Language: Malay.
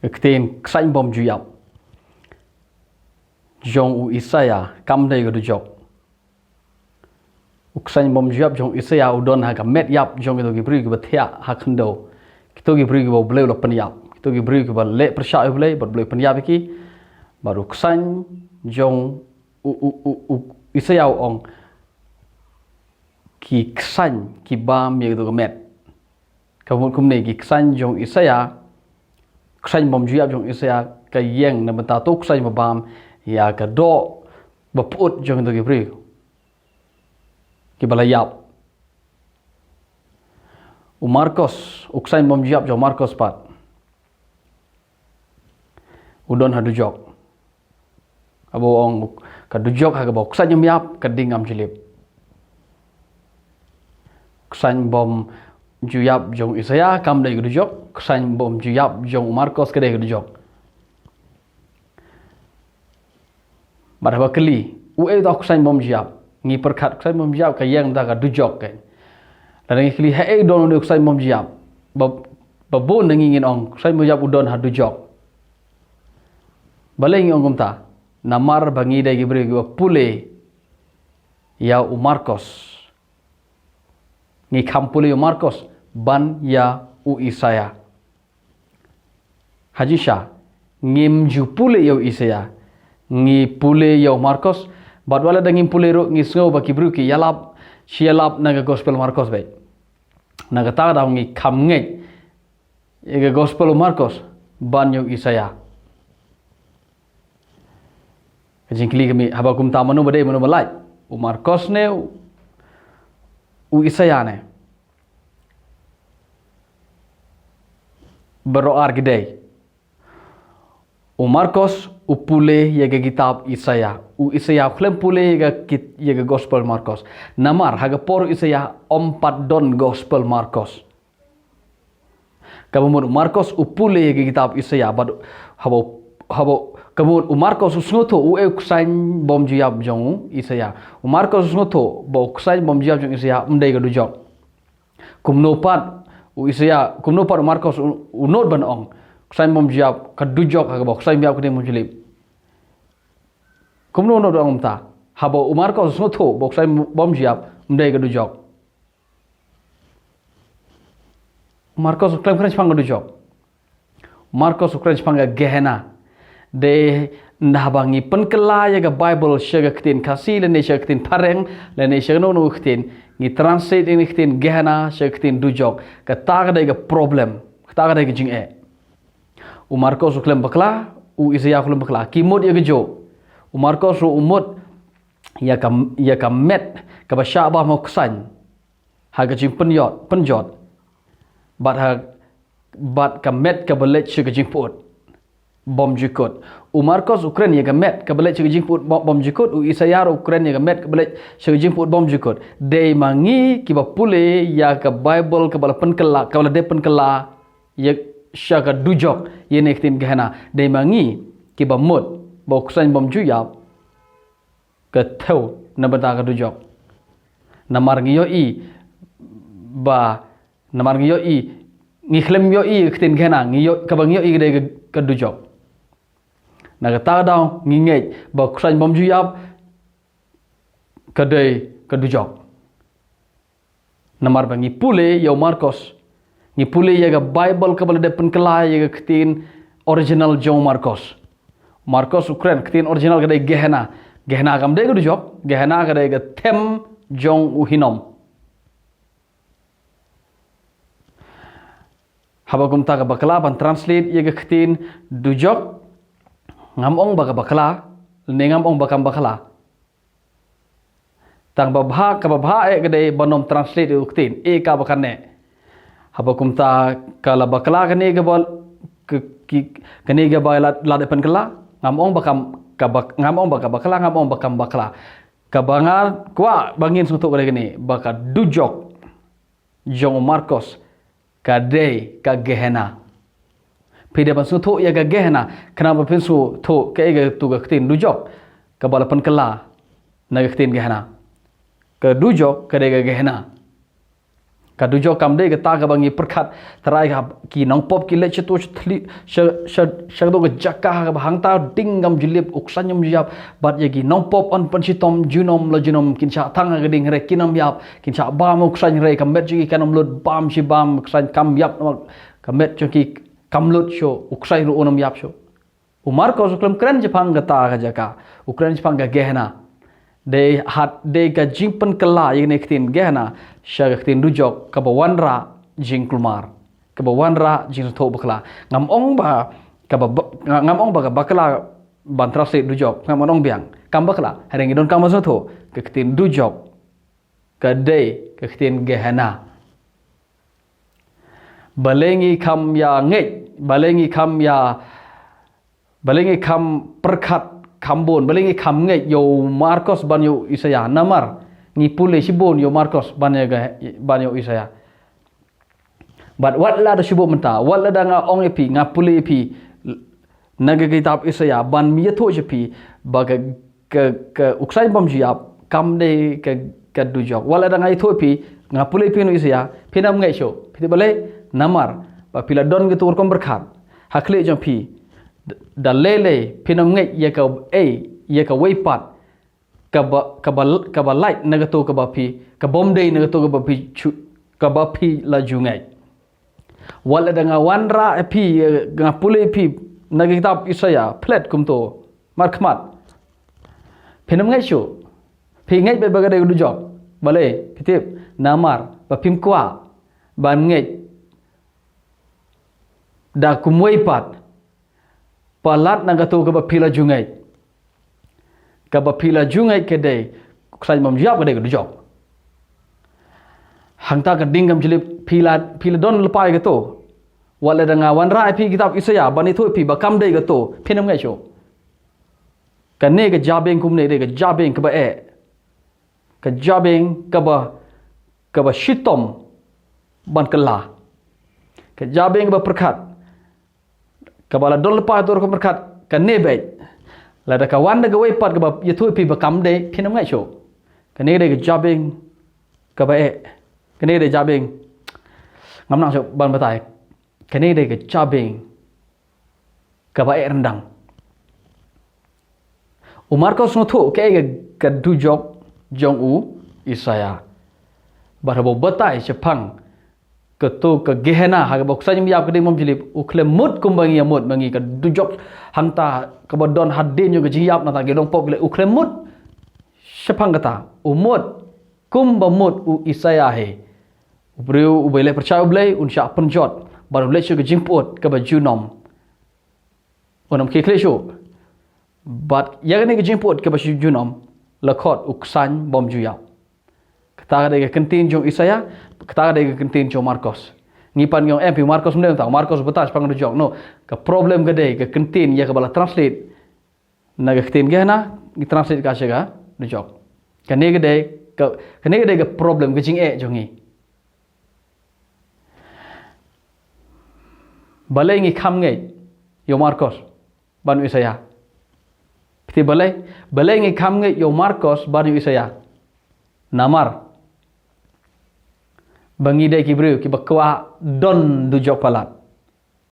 ketin ksaiñ bom juyap jong u Isaya kam dei dujok u ksaiñ bom juyap jong Isaya udon ha met yap jong itu gibri ke batia ha khndo kito gibri ke boleh lo penyap kito gibri ke le persya boleh penyap iki baru ksaiñ jong u Isaya ong ki ksaiñ ki bam ye itu met kamu kumne ki ksaiñ jong Isaya ksaiñ bom juyap jong Isaya ka yeng na bata tu ksaiñ bam ya ka do baput jong itu gibri ki balayap u Markos u ksaiñ bom juyap jong Markos pat udon ha dujok abo ong ka dujok ha ka bo ksaiñ yap ka dingam jilip ksaiñ bom juyap jong Isaya kam dei dujok ksaiñ bom juyap jong Markos ka dei dujok baraba keli u e do ksaiñ bom juyap ngi perkat ksaiñ bom juyap ka yang da ka dujok ke dan ngi keli he don do ksaiñ bom juyap ba bon ngi ngin ong ksaiñ bom juyap udon ha dujok balei ngi ong ta namar bangi dei gibri go pule ya u Markos ngi kampule u Markos ban ya u Isaya hajisha ngim ju pule ya u Isaya ngi pule ya u Markos bad wala dangim pule ro ngi sngo ba kibru ki yalap sialap naga gospel Markos be naga ta da ngi kam nge ye gospel Markos ban ya u Isaya kajingkli kami habakum tamanu bade manu balai u Markos ne u Isaya ne beroar gede u Markos u pule ye kitab Isaya u Isaya klem pule ye gospel Markos namar haga por Isaya ompat don gospel Markos kabumur Markos u pule ye kitab Isaya bad habo kabut u Markos usngoto u ksaiñ bom juyap jong Isaya u Markos usngoto bo ksaiñ bom juyap jong Isaya mdei ga dujok kumnopat u Isaya kumnopat u Markos unot ban ong ksaiñ bom juyap ka dujok ka bo ksaiñ biap kene mujlib kumno no ong ta habo u Markos usngoto bo ksaiñ bom juyap mdei ga dujok Markos klem kren pang ga dujok Markos kren pang ga gehena de nabangi penkela ya ga Bible syaga ketin kasih lene syaga ketin pareng lene syaga no ketin ngi translate ini ketin gehana syaga ketin dujok kata ga problem kata ga jing u Markos uklem bakla u Isaya uklem bakla kimut ya gejo u Markos umut ya ka met ka basya ba mo ksaiñ ha ga jing penjot bat ka met ka belet syaga jing put bom jikut u Markos Ukren ye gamet kabelet cheging put bom jikut u Isaya Ukren ye gamet kabelet cheging put bom jikut de mangi kiba pule ya ka Bible ka balapan kala ka bala de penkela ye syaga dujok ye nektin gehena de mangi kiba mut bo ksaiñ bom juyap ka theu na bata ka dujok namar ngi yo i ba namar ngi yo i ngi khlem yo i ketin gehena ngi yo ka bang yo i de ka dujok naga ta daw ngingej ba ksaiñ bom juyap kadai kadujok namar bangi pule ya Markos ngi pule ya ga Bible ka bala de penkela ya ga ketin original jong Markos Ukren ketin original kadai gehena kam de kadujok gehena kadai ga them jong uhinom habakum ta ka bakla ban translate ya ga ketin dujok ngamong baka bakla nengam bakam bakla tang babha ka babha gede banom translate uktin ka bakane habakum ta kala bakla kane ga bal kane ga bala la depan kala ngamong baka bakam bakla ka bangar kwa bangin sutuk gede baka dujok jong Markos kade ka gehena pide pansu tho ya ga gehna kenapa pinsu tho ke ga tu ga ketin dujok ka balapan kela na ga ketin gehna ka dujok ka de ga gehna ka dujok kam dei ka ta ka bangi perkhat tarai ka ki nong pop ki le chetu thli shado ka jakka ka hang ta ding gam julip uksanyam yap bat ye ki nong pop on panchitom junom lo junom kin cha thang ka ding re kinam yap kin cha bam uksany re ka met ji kanam lut bam shi bam uksany kam yap ka met ki kam lut sho uksay ru onam yap sho Markos ukram kren Jepang ka ta ka jaka ukran Jepang ka gehna de hat de ka jingpan kala ye ne ktin gehna sha ktin dujok ka bawan ra jing kulmar ka bawan ra jing tho bakla ngam ong ba ka bakla ban translate dujok ngam ong biang kam bakla hareng don kam so tho ka ktin dujok ka de ka ktin gehna balengi kam ya ngej balengi kam perkhat kambon balengi kam ngej yo Markos ban yo Isaya namar ni pule sibon yo Markos ban yo Isaya but what la da sibo menta what la da nga ong epi nga pule epi naga kitab Isaya ban mi tho jepi ba ka uksai bam jiap kam de ka dujok wala da nga tho epi nga pule epi no Isaya pinam ngai sho piti balai namar ba pila don gitu kom berkhat hakle jong pi da lele pinam ngai ye ka weipat ka ba light nagato ka ba pi ka bomdei nagato ka ba pi ka ba pi la jungai wala da nga wanra pi nga pule pi nagitab Isaya plet kumto markmat pinam ngai sho pi ngai be bagade dujok balei pitip namar ba pim kwa ban ngai da kumwei pat palat nagato ka ba pila jungai ka ba pila jungai kedai ksai mam jiap kedai dujok hangta ka dingam jilip pila don lepai ka to wala da nga wanra pi kitab Isaya bani tho pi ba kam dei ka to pinam ngai sho ka ne ka jabeng kum ne de ka jabeng ka ba ka jabeng ka ba shitom ban kala ka jabeng ba perkhat kabala don lepas tu orang berkat kan nebet lada kawan da gawai pat gaba yetu pi bakam de pinam ngai sho kan ne de jabing kabae kan ne de jabing ngam nang sho ban batai kan ne de jabing kabae rendang Markos no thu ke ga dujok jong Isaya barabo batai chepang ketu ke gehena ha bok sa nyam ke mom jilip ukle mut kumbangi mut mangi ka dujok hanta ka bodon hadin yo ke jiap na ta gedong pop le ukle mut sepang kata umut kumba mut u Isaya he ubreu ubele percaya ubele unsha penjot baru le ke jimput ke bajunom onam ke klesho but ya ke jimput ke bajunom lakot uksan bom juyap kata de kentin jong Isaya kata de kentin jong Markos ngipan ngong MP Markos mendeng tau Markos betas pang dujok no ke problem gede ke kentin ya ke bala translate na ke kentin gena ni translate ka sega dujok kane gede ke problem ke jing jongi balai ngi kham ngai yo Markos ban Isaya piti balai ngi kham ngai yo Markos ban Isaya namar bangi dai ki breu ki bakwa don dujok palat